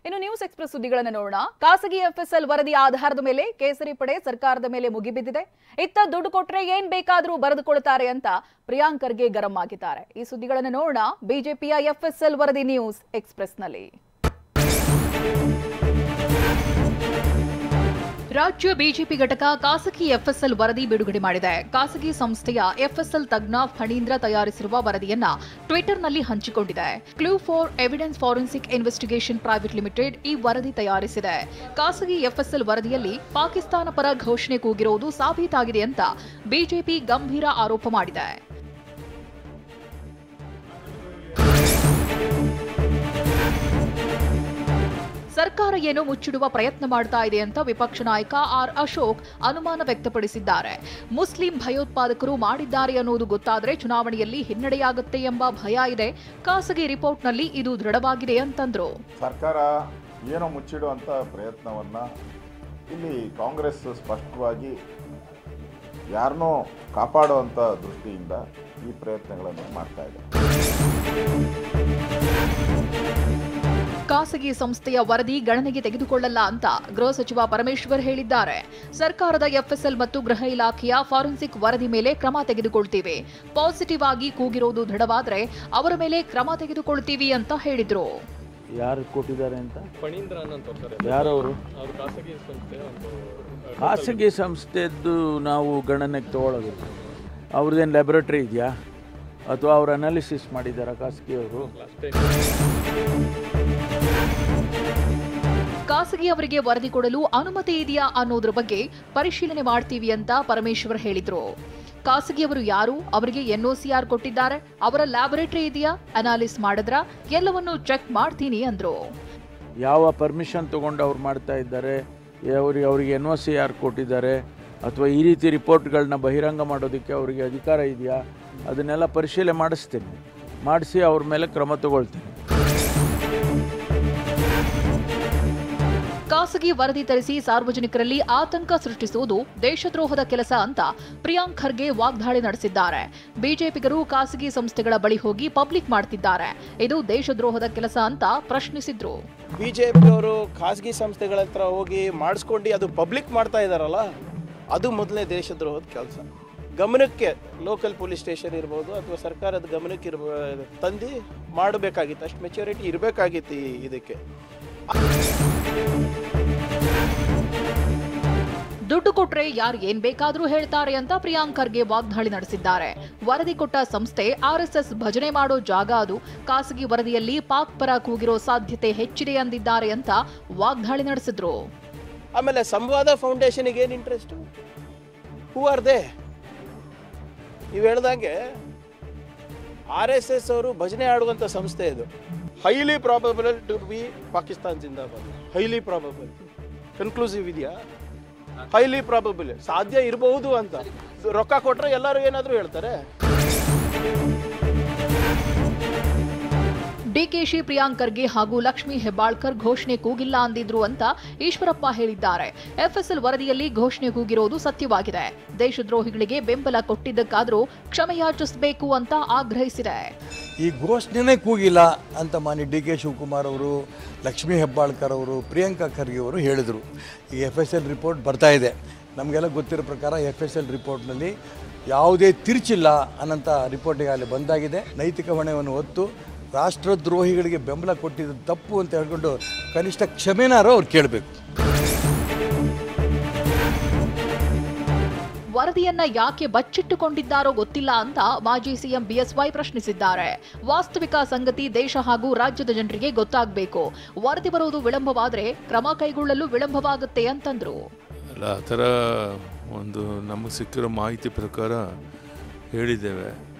ಇನ್ನು news express ಸುದ್ದಿಗಳನ್ನು ನೋಡೋಣ. ಖಾಸಗಿ ಎಫ್ಎಸ್ಎಲ್ ವರದಿ ಆಧಾರದ ಮೇಲೆ ಕೇಸರಿ ಪಡೆ ಸರ್ಕಾರದ ಮೇಲೆ ಮುಗಿಬಿದ್ದಿದೆ. ಇತ್ತ ದುಡ್ಡು ಕೊಟ್ರೆ ಏನ್ ಬೇಕಾದರೂ ಬರೆದುಕೊಳ್ತಾರೆ ಅಂತ ಪ್ರಿಯಾಂಕ್ ಖರ್ಗೆ ಗರಂ ಆಗಿದ್ದಾರೆ. ಈ ಸುದ್ದಿಗಳನ್ನು ನೋಡೋಣ ಬಿಜೆಪಿಯ ಎಫ್ಎಸ್ಎಲ್ ವರದಿ ನ್ಯೂಸ್ ಎಕ್ಸ್‌ಪ್ರೆಸ್ ನಲ್ಲಿ. ರಾಜ್ಯ ಬಿಜೆಪಿ ಘಟಕ ಖಾಸಗಿ ಎಫ್ಎಸ್ಎಲ್ ವರದಿ ಬಿಡುಗಡೆ ಮಾಡಿದೆ. ಖಾಸಗಿ ಸಂಸ್ಥೆಯ ಎಫ್ಎಸ್ಎಲ್ ತಜ್ಞ ಫಣೀಂದ್ರ ತಯಾರಿಸಿರುವ ವರದಿಯನ್ನ ಟ್ವಿಟರ್ನಲ್ಲಿ ಹಂಚಿಕೊಂಡಿದೆ. Clue for evidence forensic investigation private limited ಈ ವರದಿ ತಯಾರಿಸಿದೆ. ಖಾಸಗಿ ಎಫ್ಎಸ್ಎಲ್ ವರದಿಯಲ್ಲಿ ಪಾಕಿಸ್ತಾನ ಪರ ಘೋಷಣೆ ಕೂಗಿರುವುದು ಸಾಬೀತಾಗಿದೆ ಅಂತ ಬಿಜೆಪಿ ಗಂಭೀರ ಆರೋಪ ಮಾಡಿದೆ. ಸರ್ಕಾರ ಏನೋ ಮುಚ್ಚಿಡುವ ಪ್ರಯತ್ನ ಮಾಡ್ತಾ ಇದೆ ಅಂತ ವಿಪಕ್ಷ ನಾಯಕ ಆರ್ ಅಶೋಕ್ ಅನುಮಾನ ವ್ಯಕ್ತಪಡಿಸಿದ್ದಾರೆ. ಮುಸ್ಲಿಂ ಭಯೋತ್ಪಾದಕರು ಮಾಡಿದ್ದಾರೆ ಅನ್ನೋದು ಗೊತ್ತಾದರೆ ಚುನಾವಣೆಯಲ್ಲಿ ಹಿನ್ನಡೆಯಾಗುತ್ತೆ ಎಂಬ ಭಯ ಇದೆ. ಖಾಸಗಿ ರಿಪೋರ್ಟ್ನಲ್ಲಿ ಇದು ದೃಢವಾಗಿದೆ ಅಂತಂದ್ರು. ಸರ್ಕಾರ ಏನೋ ಮುಚ್ಚಿಡುವಂತ ಪ್ರಯತ್ನವನ್ನ ಇಲ್ಲಿ ಕಾಂಗ್ರೆಸ್ ಸ್ಪಷ್ಟವಾಗಿ ಯಾರನ್ನೋ ಕಾಪಾಡುವಂತ ದೃಷ್ಟಿಯಿಂದ ಈ ಪ್ರಯತ್ನಗಳನ್ನು ಮಾಡ್ತಾ ಇದೆ. ಖಾಸಗಿ ಸಂಸ್ಥೆಯ ವರದಿ ಗಣನೆಗೆ ತೆಗೆದುಕೊಳ್ಳಲ್ಲ ಅಂತ ಗೃಹ ಸಚಿವ ಪರಮೇಶ್ವರ್ ಹೇಳಿದ್ದಾರೆ. ಸರ್ಕಾರದ ಎಫ್ಎಸ್ಎಲ್ ಮತ್ತು ಗೃಹ ಇಲಾಖೆಯ ಫಾರೆನ್ಸಿಕ್ ವರದಿ ಮೇಲೆ ಕ್ರಮ ತೆಗೆದುಕೊಳ್ತೀವಿ. ಪಾಸಿಟಿವ್ ಆಗಿ ಕೂಗಿರೋದು ದೃಢವಾದ್ರೆ ಅವರ ಮೇಲೆ ಕ್ರಮ ತೆಗೆದುಕೊಳ್ತೀವಿ ಅಂತ ಹೇಳಿದ್ರು. ಯಾರು ಕೊಟ್ಟಿದ್ದಾರೆ ಅಂತ ಫಣೀಂದ್ರ ಯಾರವರು? ಖಾಸಗಿ ಸಂಸ್ಥೆದ್ದು ನಾವು ಗಣನೆಗೆ ತಗೊಳ್ಳೋದು. ಅವ್ರದ್ದೇನು ಲ್ಯಾಬೊರೇಟರಿ ಇದೆಯಾ ಅಥವಾ ಅವ್ರ ಅನಾಲಿಸಿಸ್ ಮಾಡಿದ್ದಾರಾ ಖಾಸಗಿಯವರು? ಖಾಸಗಿ ಅವರಿಗೆ ವರದಿ ಕೊಡಲು ಅನುಮತಿ ಇದೆಯಾ ಅನ್ನೋದ್ರ ಬಗ್ಗೆ ಪರಿಶೀಲನೆ ಮಾಡ್ತೀವಿ ಅಂತ ಪರಮೇಶ್ವರ್ ಹೇಳಿದ್ರು. ಖಾಸಗಿಯವರು ಯಾರು, ಅವರಿಗೆ ಎನ್ಒಸಿಆರ್ ಕೊಟ್ಟಿದ್ದಾರೆ, ಅವರ ಲ್ಯಾಬೊರೇಟರಿ ಇದೆಯಾ, ಅನಾಲಿಸ್ ಮಾಡಿದ್ರ, ಎಲ್ಲವನ್ನೂ ಚೆಕ್ ಮಾಡ್ತೀನಿ ಅಂದ್ರು. ಯಾವ ಪರ್ಮಿಷನ್ ತಗೊಂಡು ಅವ್ರು ಮಾಡ್ತಾ ಇದ್ದಾರೆ, ಅವರಿಗೆ ಎನ್ಒಸಿಆರ್ ಕೊಟ್ಟಿದ್ದಾರೆ ಅಥವಾ ಈ ರೀತಿ ರಿಪೋರ್ಟ್ಗಳನ್ನ ಬಹಿರಂಗ ಮಾಡೋದಕ್ಕೆ ಅವರಿಗೆ ಅಧಿಕಾರ ಇದೆಯಾ, ಅದನ್ನೆಲ್ಲ ಪರಿಶೀಲನೆ ಮಾಡಿಸಿ ಅವ್ರ ಮೇಲೆ ಕ್ರಮ ತಗೊಳ್ತೀನಿ. ಖಾಸಗಿ ವರದಿ ತರಿಸಿ ಸಾರ್ವಜನಿಕರಲ್ಲಿ ಆತಂಕ ಸೃಷ್ಟಿಸುವುದು ದೇಶದ್ರೋಹದ ಕೆಲಸ ಅಂತ ಪ್ರಿಯಾಂಕ್ ಖರ್ಗೆ ವಾಗ್ದಾಳಿ ನಡೆಸಿದ್ದಾರೆ. ಬಿಜೆಪಿಗರು ಖಾಸಗಿ ಸಂಸ್ಥೆಗಳ ಬಳಿ ಹೋಗಿ ಪಬ್ಲಿಕ್ ಮಾಡ್ತಿದ್ದಾರೆ, ಇದು ದೇಶದ್ರೋಹದ ಕೆಲಸ ಅಂತ ಪ್ರಶ್ನಿಸಿದ್ರು. ಬಿಜೆಪಿಯವರು ಖಾಸಗಿ ಸಂಸ್ಥೆಗಳ ಹತ್ರ ಹೋಗಿ ಮಾಡಿಸ್ಕೊಂಡು ಅದು ಪಬ್ಲಿಕ್ ಮಾಡ್ತಾ ಇದ್ದಾರಲ್ಲ, ಅದು ಮೊದಲನೇ ದೇಶದ್ರೋಹದ ಕೆಲಸ. ಗಮನಕ್ಕೆ ಲೋಕಲ್ ಪೊಲೀಸ್ ಸ್ಟೇಷನ್ ಇರ್ಬೋದು ಅಥವಾ ಸರ್ಕಾರದ ಗಮನಕ್ಕೆ ತಂದು ಮಾಡಬೇಕಾಗಿತ್ತು, ಅಷ್ಟು ಮೆಚ್ಯೂರಿಟಿ ಇರಬೇಕಾಗಿತ್ತು ಇದಕ್ಕೆ. ದುಡ್ಡು ಕೊಟ್ರೆ ಯಾರು ಏನ್ ಬೇಕಾದ್ರೂ ಹೇಳ್ತಾರೆ ಅಂತ ಪ್ರಿಯಾಂಕ್ ಖರ್ಗೆ ವಾಗ್ದಾಳಿ ನಡೆಸಿದ್ದಾರೆ. ವರದಿ ಕೊಟ್ಟ ಸಂಸ್ಥೆ ಆರ್ಎಸ್ಎಸ್ ಭಜನೆ ಮಾಡೋ ಜಾಗ ಅದು. ಖಾಸಗಿ ವರದಿಯಲ್ಲಿ ಪಾಕ್ ಪರ ಕೂಗಿರೋ ಸಾಧ್ಯತೆ ಹೆಚ್ಚಿದೆ ಅಂದಿದ್ದಾರೆ ಅಂತ ವಾಗ್ದಾಳಿ ನಡೆಸಿದ್ರು. ಆಮೇಲೆ ಸಂವಾದ ಫೌಂಡೇಶನ್ಗೆ ಏನು ಇಂಟ್ರೆಸ್ಟ್? Who are they? ನೀವು ಹೇಳ್ದಂಗೆ RSS ಅವರು ಭಜನೆ ಆಡುವಂಥ ಸಂಸ್ಥೆ ಇದು. Highly probable to be Pakistan ಜಿಂದಾಬಾದ್. Highly probable. ಕನ್ಕ್ಲೂಸಿವ್ ಇದೆಯಾ? ಹೈಲಿ ಪ್ರಾಬಬಲ್, ಸಾಧ್ಯ ಇರಬಹುದು ಅಂತ. ರೊಕ್ಕ ಕೊಟ್ರೆ ಎಲ್ಲರೂ ಏನಾದರೂ ಹೇಳ್ತಾರೆ. ಡಿಕೆಶಿ ಪ್ರಿಯಾಂಕ್ ಖರ್ಗೆ ಹಾಗೂ ಲಕ್ಷ್ಮೀ ಹೆಬ್ಬಾಳ್ಕರ್ ಘೋಷಣೆ ಕೂಗಿಲ್ಲ ಅಂದಿದ್ರು ಅಂತ ಈಶ್ವರಪ್ಪ ಹೇಳಿದ್ದಾರೆ. ಎಫ್ಎಸ್ಎಲ್ ವರದಿಯಲ್ಲಿ ಘೋಷಣೆ ಕೂಗಿರೋದು ಸತ್ಯವಾಗಿದೆ. ದೇಶದ್ರೋಹಿಗಳಿಗೆ ಬೆಂಬಲ ಕೊಟ್ಟಿದ್ದಕ್ಕಾದರೂ ಕ್ಷಮೆಯಾಚಿಸಬೇಕು ಅಂತ ಆಗ್ರಹಿಸಿದೆ. ಈ ಘೋಷಣೆನೇ ಕೂಗಿಲ್ಲ ಅಂತ ಮಾನ್ಯ DK ಶಿವಕುಮಾರ್ ಅವರು, ಲಕ್ಷ್ಮೀ ಹೆಬ್ಬಾಳ್ಕರ್ ಅವರು, ಪ್ರಿಯಾಂಕಾ ಖರ್ಗೆ ಅವರು ಹೇಳಿದರು. ಈ FSL ರಿಪೋರ್ಟ್ ಬರ್ತಾ ಇದೆ. ನಮಗೆಲ್ಲ ಗೊತ್ತಿರೋ ಪ್ರಕಾರ FSL ರಿಪೋರ್ಟ್ನಲ್ಲಿ ಯಾವುದೇ ತಿರುಚಿಲ್ಲ ಅನ್ನೋಂಥ ರಿಪೋರ್ಟಿಗೆ ಅಲ್ಲಿ ಬಂದಾಗಿದೆ. ನೈತಿಕ ಹೊಣೆಯನ್ನು ಹೊತ್ತು ರಾಷ್ಟ್ರದ್ರೋಹಿಗಳಿಗೆ ಬೆಂಬಲ ಕೊಟ್ಟಿದ್ದು ತಪ್ಪು ಅಂತ ಹೇಳ್ಕೊಂಡು ಕನಿಷ್ಠ ಕ್ಷಮೆನಾರು ಅವ್ರು ಕೇಳಬೇಕು. ವರದಿಯನ್ನ ಯಾಕೆ ಬಚ್ಚಿಟ್ಟುಕೊಂಡಿದ್ದಾರೋ ಗೊತ್ತಿಲ್ಲ ಅಂತ ಮಾಜಿ ಸಿಎಂ BSY ಪ್ರಶ್ನಿಸಿದ್ದಾರೆ. ವಾಸ್ತವಿಕ ಸಂಗತಿ ದೇಶ ಹಾಗೂ ರಾಜ್ಯದ ಜನರಿಗೆ ಗೊತ್ತಾಗಬೇಕು. ವರದಿ ಬರುವುದು ವಿಳಂಬವಾದರೆ ಕ್ರಮ ಕೈಗೊಳ್ಳಲು ವಿಳಂಬವಾಗುತ್ತೆ ಅಂತಂದ್ರು. ಆ ಥರ ಒಂದು ನಮಗೆ ಸಿಕ್ಕಿರೋ ಮಾಹಿತಿ ಪ್ರಕಾರ ಹೇಳಿದ್ದೇವೆ.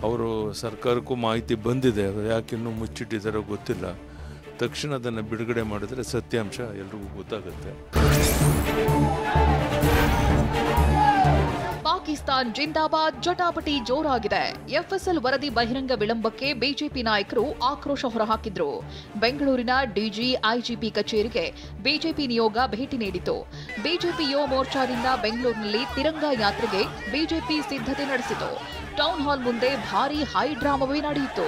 ಅವರು ಸರ್ಕಾರಕ್ಕೂ ಮಾಹಿತಿ ಬಂದಿದೆ, ಯಾಕಿನ್ನೂ ಮುಚ್ಚಿಟ್ಟಿದ್ದಾರೋ ಗೊತ್ತಿಲ್ಲ. ತಕ್ಷಣ ಅದನ್ನು ಬಿಡುಗಡೆ ಮಾಡಿದ್ರೆ ಸತ್ಯಾಂಶ ಎಲ್ರಿಗೂ ಗೊತ್ತಾಗುತ್ತೆ. ಪಾಕಿಸ್ತಾನ್ ಜಿಂದಾಬಾದ್ ಜಟಾಪಟಿ ಜೋರಾಗಿದೆ. ಎಫ್ಎಸ್ಎಲ್ ವರದಿ ಬಹಿರಂಗ ವಿಳಂಬಕ್ಕೆ ಬಿಜೆಪಿ ನಾಯಕರು ಆಕ್ರೋಶ ಹೊರಹಾಕಿದ್ರು. ಬೆಂಗಳೂರಿನ ಡಿಜಿ ಐಜಿಪಿ ಕಚೇರಿಗೆ ಬಿಜೆಪಿ ನಿಯೋಗ ಭೇಟಿ ನೀಡಿತು. ಬಿಜೆಪಿ ಯುವ ಮೋರ್ಚಾದಿಂದ ಬೆಂಗಳೂರಿನಲ್ಲಿ ತಿರಂಗ ಯಾತ್ರೆಗೆ ಬಿಜೆಪಿ ಸಿದ್ಧತೆ ನಡೆಸಿತು. ಟೌನ್ ಹಾಲ್ ಮುಂದೆ ಭಾರೀ ಹೈ ಡ್ರಾಮಾವೇ ನಡೆಯಿತು.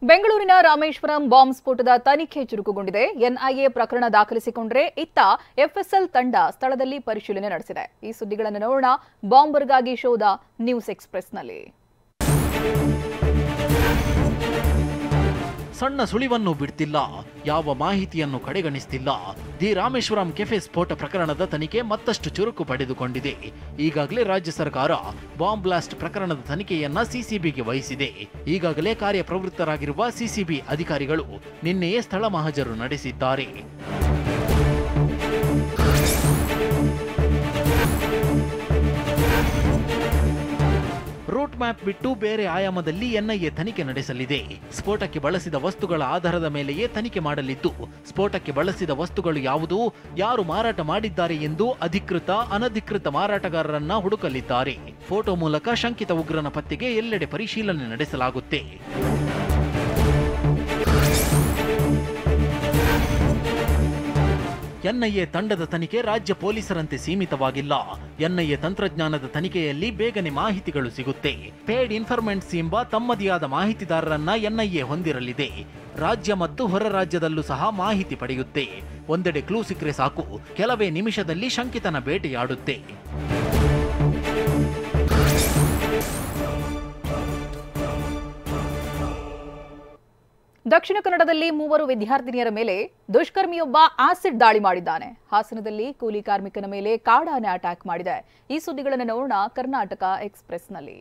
ಬೆಂಗಳೂರಿನ ರಾಮೇಶ್ವರಂ ಬಾಂಬ್ ಸ್ಫೋಟದ ತನಿಖೆ ಚುರುಕುಗೊಂಡಿದೆ. ಎನ್ಐಎ ಪ್ರಕರಣ ದಾಖಲಿಸಿಕೊಂಡರೆ ಇತ್ತ ಎಫ್ಎಸ್ಎಲ್ ತಂಡ ಸ್ಥಳದಲ್ಲಿ ಪರಿಶೀಲನೆ ನಡೆಸಿದೆ. ಈ ಸುದ್ದಿಗಳನ್ನು ನೋಡೋಣ. ಬಾಂಬರ್ಗಾಗಿ ಶೋಧ ನ್ಯೂಸ್ ಎಕ್ಸ್‌ಪ್ರೆಸ್‌ನಲ್ಲಿ. ಸಣ್ಣ ಸುಳಿವನ್ನು ಬಿಡ್ತಿಲ್ಲ, ಯಾವ ಮಾಹಿತಿಯನ್ನು ಕಡೆಗಣಿಸ್ತಿಲ್ಲ. ದಿ ರಾಮೇಶ್ವರಂ ಕೆಫೆ ಸ್ಫೋಟ ಪ್ರಕರಣದ ತನಿಖೆ ಮತ್ತಷ್ಟು ಚುರುಕು ಪಡೆದುಕೊಂಡಿದೆ. ಈಗಾಗಲೇ ರಾಜ್ಯ ಸರ್ಕಾರ ಬಾಂಬ್ ಬ್ಲಾಸ್ಟ್ ಪ್ರಕರಣದ ತನಿಖೆಯನ್ನ ಸಿಸಿಬಿಗೆ ವಹಿಸಿದೆ. ಈಗಾಗಲೇ ಕಾರ್ಯಪ್ರವೃತ್ತರಾಗಿರುವ ಸಿಸಿಬಿ ಅಧಿಕಾರಿಗಳು ನಿನ್ನೆಯೇ ಸ್ಥಳ ಮಹಜರು ನಡೆಸಿದ್ದಾರೆ. ರೂಟ್ ಮ್ಯಾಪ್ ಬಿಟ್ಟು ಬೇರೆ ಆಯಾಮದಲ್ಲಿ ಎನ್ಐಎ ತನಿಖೆ ನಡೆಸಲಿದೆ. ಸ್ಫೋಟಕ್ಕೆ ಬಳಸಿದ ವಸ್ತುಗಳ ಆಧಾರದ ಮೇಲೆಯೇ ತನಿಖೆ ಮಾಡಲಿದ್ದು, ಸ್ಫೋಟಕ್ಕೆ ಬಳಸಿದ ವಸ್ತುಗಳು ಯಾವುದು, ಯಾರು ಮಾರಾಟ ಮಾಡಿದ್ದಾರೆ ಎಂದು ಅಧಿಕೃತ ಅನಧಿಕೃತ ಮಾರಾಟಗಾರರನ್ನ ಹುಡುಕಲಿದ್ದಾರೆ. ಫೋಟೋ ಮೂಲಕ ಶಂಕಿತ ಉಗ್ರನ ಪತ್ತೆಗೆ ಎಲ್ಲೆಡೆ ಪರಿಶೀಲನೆ ನಡೆಸಲಾಗುತ್ತೆ. ಎನ್ಐಎ ತಂಡದ ತನಿಖೆ ರಾಜ್ಯ ಪೊಲೀಸರಂತೆ ಸೀಮಿತವಾಗಿಲ್ಲ. ಎನ್ಐಎ ತಂತ್ರಜ್ಞಾನದ ತನಿಖೆಯಲ್ಲಿ ಬೇಗನೆ ಮಾಹಿತಿಗಳು ಸಿಗುತ್ತೆ. ಪೇಡ್ ಇನ್ಫಾರ್ಮೆಂಟ್ಸ್ ಎಂಬ ತಮ್ಮದೇ ಆದ ಮಾಹಿತಿದಾರರನ್ನ ಎನ್ಐಎ ಹೊಂದಿರಲಿದೆ. ರಾಜ್ಯ ಮತ್ತು ಹೊರ ರಾಜ್ಯದಲ್ಲೂ ಸಹ ಮಾಹಿತಿ ಪಡೆಯುತ್ತೆ. ಒಂದೆಡೆ ಕ್ಲೂ ಸಿಕ್ಕರೆ ಸಾಕು, ಕೆಲವೇ ನಿಮಿಷದಲ್ಲಿ ಶಂಕಿತನ ಬೇಟೆಯಾಡುತ್ತೆ. ದಕ್ಷಿಣ ಕನ್ನಡದಲ್ಲಿ 3 ವಿದ್ಯಾರ್ಥಿನಿಯರ ಮೇಲೆ ದುಷ್ಕರ್ಮಿಯೊಬ್ಬ ಆಸಿಡ್ ದಾಳಿ ಮಾಡಿದ್ದಾನೆ. ಹಾಸನದಲ್ಲಿ ಕೂಲಿ ಕಾರ್ಮಿಕನ ಮೇಲೆ ಕಾಡಾನೆ ಅಟ್ಯಾಕ್ ಮಾಡಿದೆ. ಈ ಸುದ್ದಿಗಳನ್ನು ನೋಡೋಣ ಕರ್ನಾಟಕ ಎಕ್ಸ್‌ಪ್ರೆಸ್‌ನಲ್ಲಿ.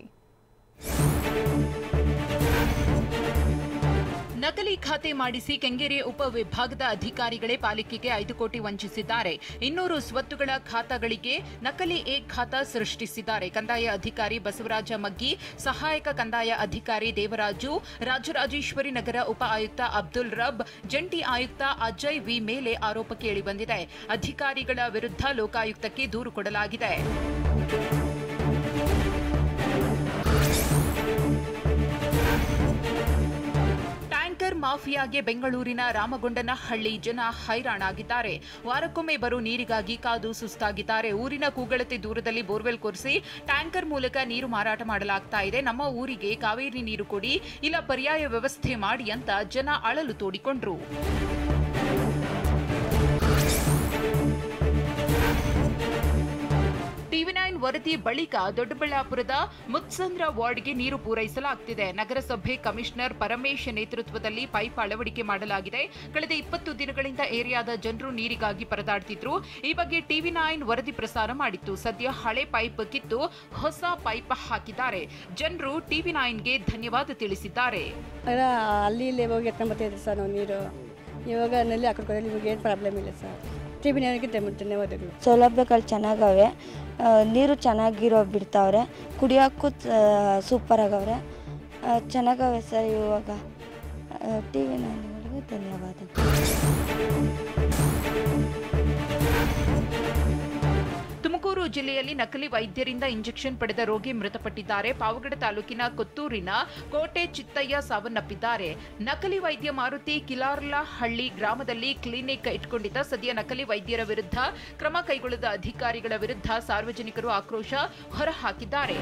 ನಕಲಿ ಖಾತೆ ಮಾಡಿಸಿ ಕೆಂಗೇರಿ ಉಪವಿಭಾಗದ ಅಧಿಕಾರಿಗಳೇ ಪಾಲಿಕೆಗೆ 5 ಕೋಟಿ ವಂಚಿಸಿದ್ದಾರೆ. 200 ಸ್ವತ್ತುಗಳ ಖಾತಾಗಳಿಗೆ ನಕಲಿ ಖಾತಾ ಸೃಷ್ಟಿಸಿದ್ದಾರೆ. ಕಂದಾಯ ಅಧಿಕಾರಿ ಬಸವರಾಜ ಮಗ್ಗಿ, ಸಹಾಯಕ ಕಂದಾಯ ಅಧಿಕಾರಿ ದೇವರಾಜು, ರಾಜರಾಜೇಶ್ವರಿ ನಗರ ಉಪ ಆಯುಕ್ತ ಅಬ್ದುಲ್ ರಬ್, ಜಂಟಿ ಆಯುಕ್ತ ಅಜಯ್ ವಿ ಮೇಲೆ ಆರೋಪ ಕೇಳಿಬಂದಿದೆ. ಅಧಿಕಾರಿಗಳ ವಿರುದ್ಧ ಲೋಕಾಯುಕ್ತಕ್ಕೆ ದೂರು ಕೊಡಲಾಗಿದೆ. ಟ್ಯಾಂಕರ್ ಮಾಫಿಯಾಗೆ ಬೆಂಗಳೂರಿನ ರಾಮಗೊಂಡನಹಳ್ಳಿ ಜನ ಹೈರಾಣಾಗಿದ್ದಾರೆ. ವಾರಕ್ಕೊಮ್ಮೆ ಬರೋ ನೀರಿಗಾಗಿ ಕಾದು ಸುಸ್ತಾಗಿದ್ದಾರೆ. ಊರಿನ ಕೂಗಳತೆ ದೂರದಲ್ಲಿ ಬೋರ್ವೆಲ್ ಕೊರೆಸಿ ಟ್ಯಾಂಕರ್ ಮೂಲಕ ನೀರು ಮಾರಾಟ ಮಾಡಲಾಗ್ತಾ ಇದೆ. ನಮ್ಮ ಊರಿಗೆ ಕಾವೇರಿ ನೀರು ಕೊಡಿ, ಇಲ್ಲ ಪರ್ಯಾಯ ವ್ಯವಸ್ಥೆ ಮಾಡಿ ಅಂತ ಜನ ಅಳಲು ತೋಡಿಕೊಂಡ್ರು. ಟಿವಿ9 ವರದಿ ಬಳಿಕ ದೊಡ್ಡಬಳ್ಳಾಪುರದ ಮುತ್ಸಂದ್ರ ವಾರ್ಡ್ಗೆ ನೀರು ಪೂರೈಸಲಾಗುತ್ತಿದೆ. ನಗರಸಭೆ ಕಮಿಷನರ್ ಪರಮೇಶ್ ನೇತೃತ್ವದಲ್ಲಿ ಪೈಪ್ ಅಳವಡಿಕೆ ಮಾಡಲಾಗಿದೆ. ಕಳೆದ 20 ದಿನಗಳಿಂದ ಏರಿಯಾದ ಜನರು ನೀರಿಗಾಗಿ ಪರದಾಡ್ತಿದ್ರು. ಈ ಬಗ್ಗೆ ಟಿವಿ9 ವರದಿ ಪ್ರಸಾರ ಮಾಡಿತ್ತು. ಸದ್ಯ ಹಳೆ ಪೈಪ್ ಕಿತ್ತು ಹೊಸ ಪೈಪ್ ಹಾಕಿದ್ದಾರೆ. ಜನರು ಟಿವಿ9ಗೆ ಧನ್ಯವಾದ ತಿಳಿಸಿದ್ದಾರೆ. ಅಲ್ಲಿ ಇಲ್ಲಿ ಹೋಗಿ ಎತ್ಕೊಂಡ್ಬರ್ತಿದ್ರಿ ಸರ್ ನಾವು ನೀರು. ಇವಾಗ ನಲ್ಲಿ ಹಾಕಿದ್ರೆ ನಿಮಗೆ ಏನು ಪ್ರಾಬ್ಲಮ್ ಇಲ್ಲ ಸರ್. ಟಿವಿ9ಗೆ ಧನ್ಯವಾದಗಳು. ಸೌಲಭ್ಯಗಳು ಚೆನ್ನಾಗವೆ, ನೀರು ಚೆನ್ನಾಗಿರೋ ಬಿಡ್ತಾವ್ರೆ, ಕುಡಿಯೋಕ್ಕೂ ಸೂಪರ್ ಆಗವ್ರೆ, ಚೆನ್ನಾಗವೆ ಸರ್. ಇವಾಗ ಟಿವಿ9ಗಳಿಗೆ ಧನ್ಯವಾದಗಳು. ತುಮಕೂರು ಜಿಲ್ಲೆಯಲ್ಲಿ ನಕಲಿ ವೈದ್ಯರಿಂದ ಇಂಜೆಕ್ಷನ್ ಪಡೆದ ರೋಗಿ ಮೃತಪಟ್ಟಿದ್ದಾರೆ. ಪಾವಗಡ ತಾಲೂಕಿನ ಕೊತ್ತೂರಿನ ಕೋಟೆ ಚಿತ್ತಯ್ಯ ಸಾವನ್ನಪ್ಪಿದ್ದಾರೆ. ನಕಲಿ ವೈದ್ಯ ಮಾರುತಿ ಕಿಲಾರ್ಲಹಳ್ಳಿ ಗ್ರಾಮದಲ್ಲಿ ಕ್ಲಿನಿಕ್ ಇಟ್ಕೊಂಡಿದ್ದ. ಸದ್ಯ ನಕಲಿ ವೈದ್ಯರ ವಿರುದ್ಧ ಕ್ರಮ ಕೈಗೊಳ್ಳದ ಅಧಿಕಾರಿಗಳ ವಿರುದ್ಧ ಸಾರ್ವಜನಿಕರು ಆಕ್ರೋಶ ಹೊರಹಾಕಿದ್ದಾರೆ.